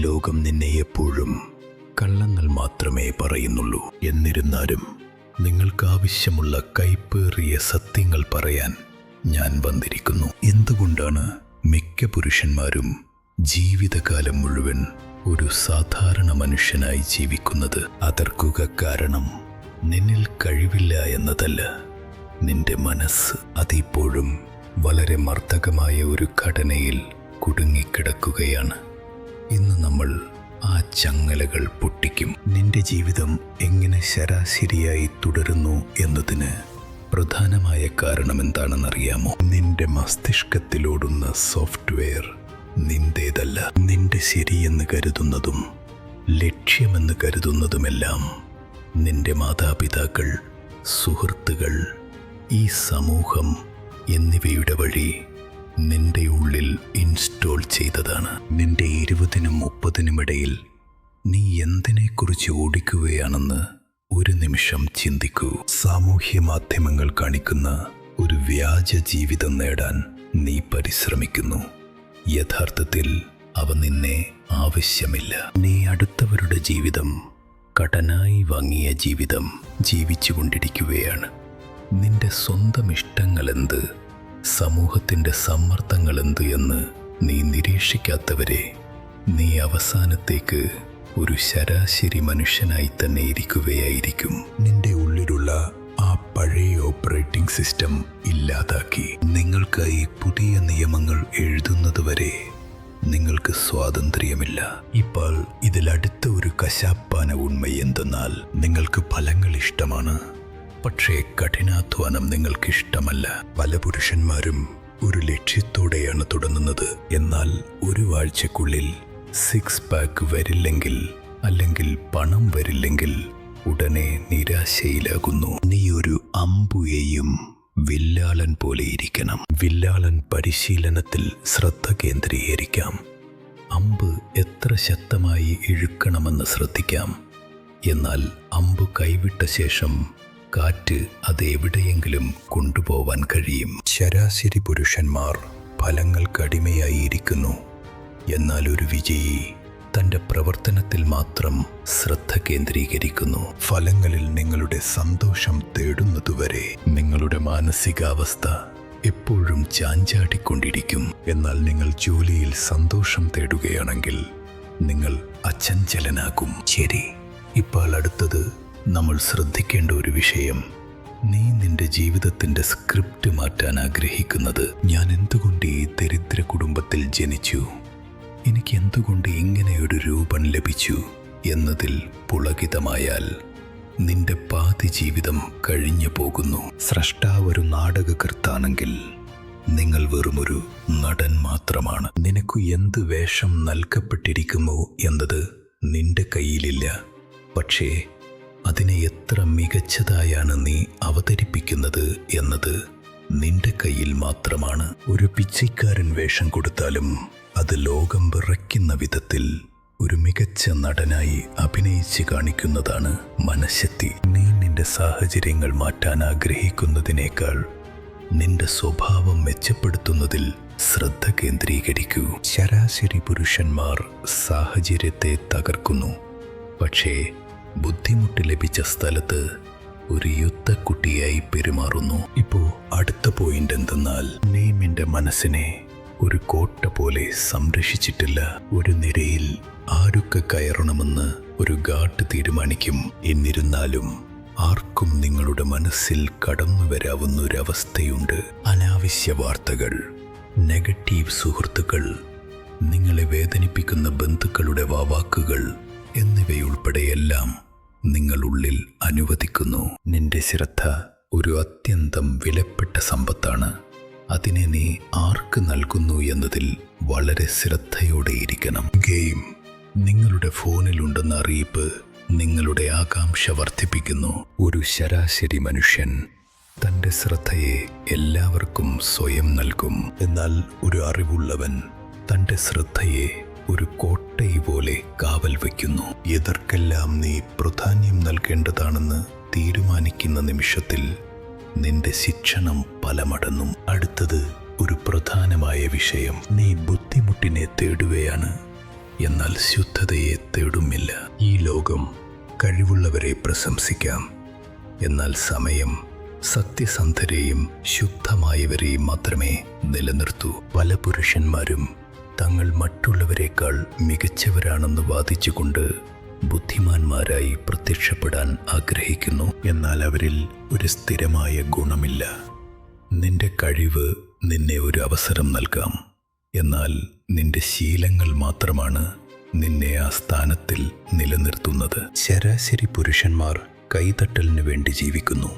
ലോകം നിന്നെ എപ്പോഴും കള്ളങ്ങൾ മാത്രമേ പറയുന്നുള്ളൂ. എന്നിരുന്നാലും നിങ്ങൾക്കാവശ്യമുള്ള കൈപ്പേറിയ സത്യങ്ങൾ പറയാൻ ഞാൻ വന്നിരിക്കുന്നു. എന്തുകൊണ്ടാണ് മിക്ക പുരുഷന്മാരും ജീവിതകാലം മുഴുവൻ ഒരു സാധാരണ മനുഷ്യനായി ജീവിക്കുന്നത്? അതർക്കുക കാരണം നിന്നിൽ കഴിവില്ല എന്നതല്ല, നിന്റെ മനസ്സ് അതിപ്പോഴും വളരെ മർദ്ദകമായ ഒരു ഘടനയിൽ കുടുങ്ങിക്കിടക്കുകയാണ്. ഇന്ന് നമ്മൾ ആ ചങ്ങലകൾ പൊട്ടിക്കും. നിന്റെ ജീവിതം എങ്ങനെ ശരാശരിയായി തുടരുന്നു എന്നതിന് പ്രധാനമായ കാരണം എന്താണെന്നറിയാമോ? നിന്റെ മസ്തിഷ്കത്തിലോടുന്ന സോഫ്റ്റ്വെയർ നിന്റേതല്ല. നിന്റെ ശരിയെന്ന് കരുതുന്നതും ലക്ഷ്യമെന്ന് കരുതുന്നതുമെല്ലാം നിന്റെ മാതാപിതാക്കൾ, സുഹൃത്തുക്കൾ, ഈ സമൂഹം എന്നിവയുടെ വഴി നിന്റെ ഉള്ളിൽ ഇൻസ്റ്റോൾ ചെയ്തതാണ്. നിന്റെ 20-നും 30-നും ഇടയിൽ നീ എന്തിനെക്കുറിച്ച് ഓടിക്കുകയാണെന്ന് ഒരു നിമിഷം ചിന്തിക്കൂ. സാമൂഹ്യ മാധ്യമങ്ങൾ കാണിക്കുന്ന ഒരു വ്യാജ ജീവിതം നേടാൻ നീ പരിശ്രമിക്കുന്നു. യഥാർത്ഥത്തിൽ അവ നിന്നെ ആവശ്യമില്ല. നീ അടുത്തവരുടെ ജീവിതം, കടനായി വാങ്ങിയ ജീവിതം ജീവിച്ചുകൊണ്ടിരിക്കുകയാണ്. നിന്റെ സ്വന്തം ഇഷ്ടങ്ങളെന്ത്, സമൂഹത്തിൻ്റെ സമ്മർദ്ദങ്ങളെന്ത് എന്ന് നീ നിരീക്ഷിക്കാത്തവരെ നീ അവസാനത്തേക്ക് ഒരു ശരാശരി മനുഷ്യനായി തന്നെ ഇരിക്കുകയായിരിക്കും. നിന്റെ ഉള്ളിലുള്ള ആ പഴയ ഓപ്പറേറ്റിംഗ് സിസ്റ്റം ഇല്ലാതാക്കി നിങ്ങൾക്കായി പുതിയ നിയമങ്ങൾ എഴുതുന്നതുവരെ നിങ്ങൾക്ക് സ്വാതന്ത്ര്യമില്ല. ഇപ്പോൾ ഇതിലടുത്ത ഒരു കശാപ്പാന ഉണ്മ എന്തെന്നാൽ നിങ്ങൾക്ക് ഫലങ്ങൾ ഇഷ്ടമാണ്, പക്ഷേ കഠിനാധ്വാനം നിങ്ങൾക്കിഷ്ടമല്ല. പല പുരുഷന്മാരും ഒരു ലക്ഷ്യത്തോടെയാണ് തുടങ്ങുന്നത്. എന്നാൽ ഒരു ആഴ്ചക്കുള്ളിൽ 6 പാക്ക് വരില്ലെങ്കിൽ, അല്ലെങ്കിൽ പണം വരില്ലെങ്കിൽ ഉടനെ നിരാശയിലാകുന്നു. നീ ഒരു അമ്പുയെയും വില്ലാളൻ പോലെ ഇരിക്കണം. വില്ലാളൻ പരിശീലനത്തിൽ ശ്രദ്ധ കേന്ദ്രീകരിക്കാം. അമ്പ് എത്ര ശക്തമായി ഇഴുക്കണമെന്ന് ശ്രദ്ധിക്കാം. എന്നാൽ അമ്പ് കൈവിട്ട ശേഷം കാറ്റ് അതെവിടെയെങ്കിലും കൊണ്ടുപോവാൻ കഴിയും. ശരാശരി പുരുഷന്മാർ ഫലങ്ങൾക്കടിമയായിരിക്കുന്നു. എന്നാൽ ഒരു വിജയി തൻ്റെ പ്രവർത്തനത്തിൽ മാത്രം ശ്രദ്ധ കേന്ദ്രീകരിക്കുന്നു. ഫലങ്ങളിൽ നിങ്ങളുടെ സന്തോഷം തേടുന്നതുവരെ നിങ്ങളുടെ മാനസികാവസ്ഥ എപ്പോഴും ചാഞ്ചാടിക്കൊണ്ടിരിക്കും. എന്നാൽ നിങ്ങൾ ജോലിയിൽ സന്തോഷം തേടുകയാണെങ്കിൽ നിങ്ങൾ അചഞ്ചലനാകും. ശരി, ഇപ്പോൾ അടുത്തത് നമ്മൾ ശ്രദ്ധിക്കേണ്ട ഒരു വിഷയം. നീ നിന്റെ ജീവിതത്തിൻ്റെ സ്ക്രിപ്റ്റ് മാറ്റാൻ ആഗ്രഹിക്കുന്നത്. ഞാൻ എന്തുകൊണ്ട് ഈ ദരിദ്ര കുടുംബത്തിൽ ജനിച്ചു, എനിക്ക് എന്തുകൊണ്ട് ഇങ്ങനെയൊരു രൂപം ലഭിച്ചു എന്നതിൽ പുളകിതമായാൽ നിന്റെ പാതി ജീവിതം കഴിഞ്ഞു പോകുന്നു. സ്രഷ്ടാവ് ഒരു നാടകകൃത്താണെങ്കിൽ നിങ്ങൾ വെറുമൊരു നടൻ മാത്രമാണ്. നിനക്ക് എന്ത് വേഷം നൽകപ്പെട്ടിരിക്കുന്നു എന്നത് നിന്റെ കയ്യിലില്ല. പക്ഷേ അതിനെ എത്ര മികച്ചതായാണ് നീ അവതരിപ്പിക്കുന്നത് എന്നത് നിന്റെ കയ്യിൽ മാത്രമാണ്. ഒരു പിച്ചൈക്കാരൻ വേഷം കൊടുത്താലും അത് ലോകം വിറയ്ക്കുന്ന വിധത്തിൽ ഒരു മികച്ച നടനായി അഭിനയിച്ച് കാണിക്കുന്നതാണ് മനഃശക്തി. നീ നിന്റെ സാഹചര്യങ്ങൾ മാറ്റാൻ ആഗ്രഹിക്കുന്നതിനേക്കാൾ നിന്റെ സ്വഭാവം മെച്ചപ്പെടുത്തുന്നതിൽ ശ്രദ്ധ കേന്ദ്രീകരിക്കൂ. ശരാശരി പുരുഷന്മാർ സാഹചര്യത്തെ തകർക്കുന്നു, പക്ഷേ ബുദ്ധിമുട്ട് ലഭിച്ച സ്ഥലത്ത് ഒരു യുദ്ധക്കുട്ടിയായി പെരുമാറുന്നു. ഇപ്പോൾ അടുത്ത പോയിന്റ് എന്തെന്നാൽ, നീ നിന്റെ മനസ്സിനെ ഒരു കോട്ട പോലെ സംരക്ഷിച്ചിട്ടില്ല. ഒരു നിരയിൽ ആരൊക്കെ കയറണമെന്ന് ഒരു ഗാർഡ് തീരുമാനിക്കും. എന്നിരുന്നാലും ആർക്കും നിങ്ങളുടെ മനസ്സിൽ കടന്നു വരാവുന്ന ഒരവസ്ഥയുണ്ട്. അനാവശ്യ വാർത്തകൾ, നെഗറ്റീവ് സുഹൃത്തുക്കൾ, നിങ്ങളെ വേദനിപ്പിക്കുന്ന ബന്ധുക്കളുടെ വാക്കുകൾ എന്നിവയുൾപ്പെടെയെല്ലാം നിങ്ങളുള്ളിൽ അനുവദിക്കുന്നു. നിന്റെ ശ്രദ്ധ ഒരു അത്യന്തം വിലപ്പെട്ട സമ്പത്താണ്. അതിനെ നീ ആർക്ക് നൽകുന്നു എന്നതിൽ വളരെ ശ്രദ്ധയോടെയിരിക്കണം. ഗെയിം നിങ്ങളുടെ ഫോണിലുണ്ടെന്ന അറിയിപ്പ് നിങ്ങളുടെ ആകാംക്ഷ വർദ്ധിപ്പിക്കുന്നു. ഒരു ശരാശരി മനുഷ്യൻ തൻ്റെ ശ്രദ്ധയെ എല്ലാവർക്കും സ്വയം നൽകും. എന്നാൽ ഒരു അറിവുള്ളവൻ തൻ്റെ ശ്രദ്ധയെ ഒരു കോട്ടൈ പോലെ കാവൽ വയ്ക്കുന്നു. എതർക്കെല്ലാം നീ പ്രാധാന്യം നൽകേണ്ടതാണെന്ന് തീരുമാനിക്കുന്ന നിമിഷത്തിൽ നിന്റെ ശിക്ഷണം പലമടങ്ങും. അടുത്തത് ഒരു പ്രധാനമായ വിഷയം. നീ ബുദ്ധിമുട്ടിനെ തേടുകയാണ്. എന്നാൽ ശുദ്ധതയെ തേടുമില്ല. ഈ ലോകം കഴിവുള്ളവരെ പ്രശംസിക്കാം, എന്നാൽ സമയം സത്യസന്ധരെയും ശുദ്ധമായവരെയും മാത്രമേ നിലനിർത്തൂ. പല പുരുഷന്മാരും തങ്ങൾ മറ്റുള്ളവരെക്കാൾ മികച്ചവരാണെന്ന് വാദിച്ചുകൊണ്ട് ബുദ്ധിമാന്മാരായി പ്രത്യക്ഷപ്പെടാൻ ആഗ്രഹിക്കുന്നു. എന്നാൽ അവരിൽ ഒരു സ്ഥിരമായ ഗുണമില്ല. നിന്റെ കഴിവ് നിന്നെ ഒരു അവസരം നൽകാം, എന്നാൽ നിന്റെ ശീലങ്ങൾ മാത്രമാണ് നിന്നെ ആ സ്ഥാനത്തിൽ നിലനിർത്തുന്നത്. ശരാശരി പുരുഷന്മാർ കൈതട്ടലിന് വേണ്ടി ജീവിക്കുന്നു,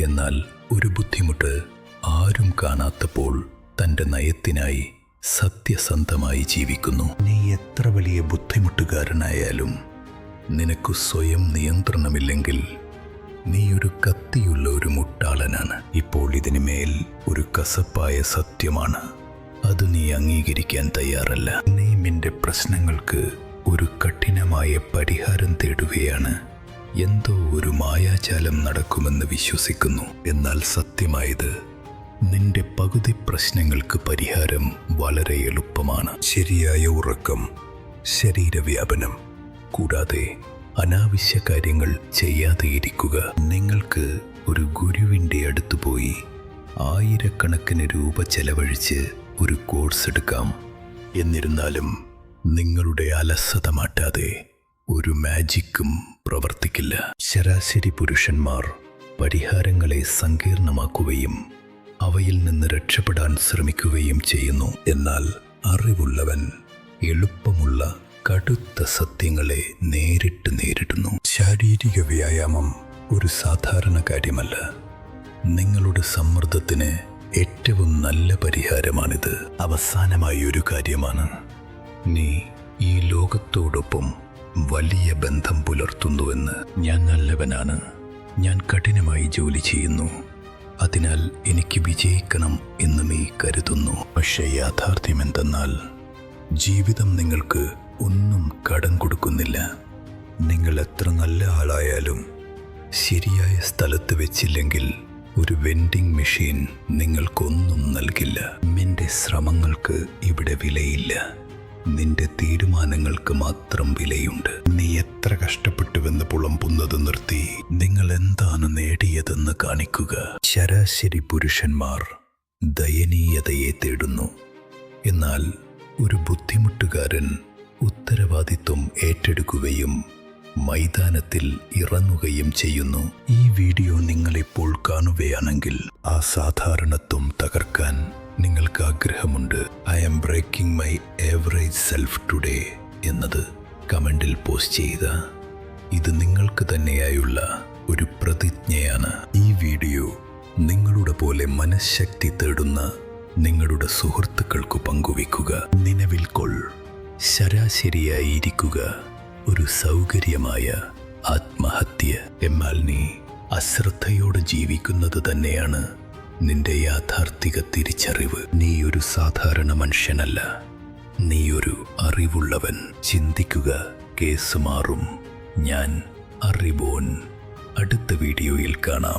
എന്നാൽ ഒരു ബുദ്ധിമുട്ട് ആരും കാണാത്തപ്പോൾ തൻ്റെ നയത്തിനായി സത്യസന്ധമായി ജീവിക്കുന്നു. നീ എത്ര വലിയ ബുദ്ധിമുട്ടുകാരനായാലും നിനക്ക് സ്വയം നിയന്ത്രണമില്ലെങ്കിൽ നീ ഒരു കത്തിയുള്ള ഒരു മുട്ടാളനാണ്. ഇപ്പോൾ ഇതിന് മേൽ ഒരു കസപ്പായ സത്യമാണ്, അത് നീ അംഗീകരിക്കാൻ തയ്യാറല്ല. നീ നിന്റെ പ്രശ്നങ്ങൾക്ക് ഒരു കഠിനമായ പരിഹാരം തേടുകയാണ്. എന്തോ ഒരു മായാജാലം നടക്കുമെന്ന് വിശ്വസിക്കുന്നു. എന്നാൽ സത്യമായത് നിന്റെ പകുതി പ്രശ്നങ്ങൾക്ക് പരിഹാരം വളരെ എളുപ്പമാണ്. ശരിയായ ഉറക്കം, ശരീരവ്യാപനം, കൂടാതെ അനാവശ്യ കാര്യങ്ങൾ ചെയ്യാതെ ഇരിക്കുക. നിങ്ങൾക്ക് ഒരു ഗുരുവിൻ്റെ അടുത്ത് പോയി ആയിരക്കണക്കിന് രൂപ ചെലവഴിച്ച് ഒരു കോഴ്സ് എടുക്കാം. എന്നിരുന്നാലും നിങ്ങളുടെ അലസത മാറ്റാതെ ഒരു മാജിക്കും പ്രവർത്തിക്കില്ല. ശരാശരി പുരുഷന്മാർ പരിഹാരങ്ങളെ സങ്കീർണമാക്കുകയും അവയിൽ നിന്ന് രക്ഷപ്പെടാൻ ശ്രമിക്കുകയും ചെയ്യുന്നു. എന്നാൽ അറിവുള്ളവൻ എളുപ്പമുള്ള കടുത്ത സത്യങ്ങളെ നേരിടുന്നു. ശാരീരിക വ്യായാമം ഒരു സാധാരണ കാര്യമല്ല. നിങ്ങളുടെ സമ്മർദ്ദത്തിന് ഏറ്റവും നല്ല പരിഹാരമാണിത്. അവസാനമായി ഒരു കാര്യമാണ്, നീ ഈ ലോകത്തോടൊപ്പം വലിയ ബന്ധം പുലർത്തുന്നുവെന്ന്. ഞാൻ നല്ലവനാണ്, ഞാൻ കഠിനമായി ജോലി ചെയ്യുന്നു, അതിനാൽ എനിക്ക് വിജയിക്കണം എന്ന് നീ കരുതുന്നു. പക്ഷേ യാഥാർത്ഥ്യം എന്തെന്നാൽ ജീവിതം നിങ്ങൾക്ക് ഒന്നും കടം കൊടുക്കുന്നില്ല. നിങ്ങൾ എത്ര നല്ല ആളായാലും ശരിയായ സ്ഥലത്ത് വെച്ചില്ലെങ്കിൽ ഒരു വെൻഡിങ് മെഷീൻ നിങ്ങൾക്കൊന്നും നൽകില്ല. നിന്റെ ശ്രമങ്ങൾക്ക് ഇവിടെ വിലയില്ല, നിന്റെ തീരുമാനങ്ങൾക്ക് മാത്രം വിലയുണ്ട്. നീ എത്ര കഷ്ടപ്പെട്ടുവെന്ന് പുളമ്പുന്നത് നിർത്തി നിങ്ങൾ എന്താണ് നേടിയതെന്ന് കാണിക്കുക. ശരാശരി പുരുഷന്മാർ ദയനീയതയെ തേടുന്നു, എന്നാൽ ഒരു ബുദ്ധിമുട്ടുകാരൻ ഉത്തരവാദിത്വം ഏറ്റെടുക്കുകയും മൈതാനത്തിൽ ഇറങ്ങുകയും ചെയ്യുന്നു. ഈ വീഡിയോ നിങ്ങളിപ്പോൾ കാണുകയാണെങ്കിൽ ആ സാധാരണത്വം തകർക്കാൻ നിങ്ങൾക്ക് ആഗ്രഹമുണ്ട്. I am breaking my average self today എന്നത് കമൻറ്റിൽ പോസ്റ്റ് ചെയ്യുക. ഇത് നിങ്ങൾക്ക് തന്നെയായുള്ള ഒരു പ്രതിജ്ഞയാണ്. ഈ വീഡിയോ നിങ്ങളുടെ പോലെ മനഃശക്തി തേടുന്ന നിങ്ങളുടെ സുഹൃത്തുക്കൾക്ക് പങ്കുവെക്കുക. നിലവിൽ കൊൾ, ശരാശരിയായിരിക്കുക ഒരു സൗകര്യമായ ആത്മഹത്യ. എന്നാൽ നീ അശ്രദ്ധയോടെ ജീവിക്കുന്നത് തന്നെയാണ് നിന്റെ യാഥാർത്ഥിക തിരിച്ചറിവ്. നീ ഒരു സാധാരണ മനുഷ്യനല്ല, നീ ഒരു അറിവുള്ളവൻ. ചിന്തിക്കുക, കേസ് മാറും. ഞാൻ അറിവോൻ. അടുത്ത വീഡിയോയിൽ കാണാം.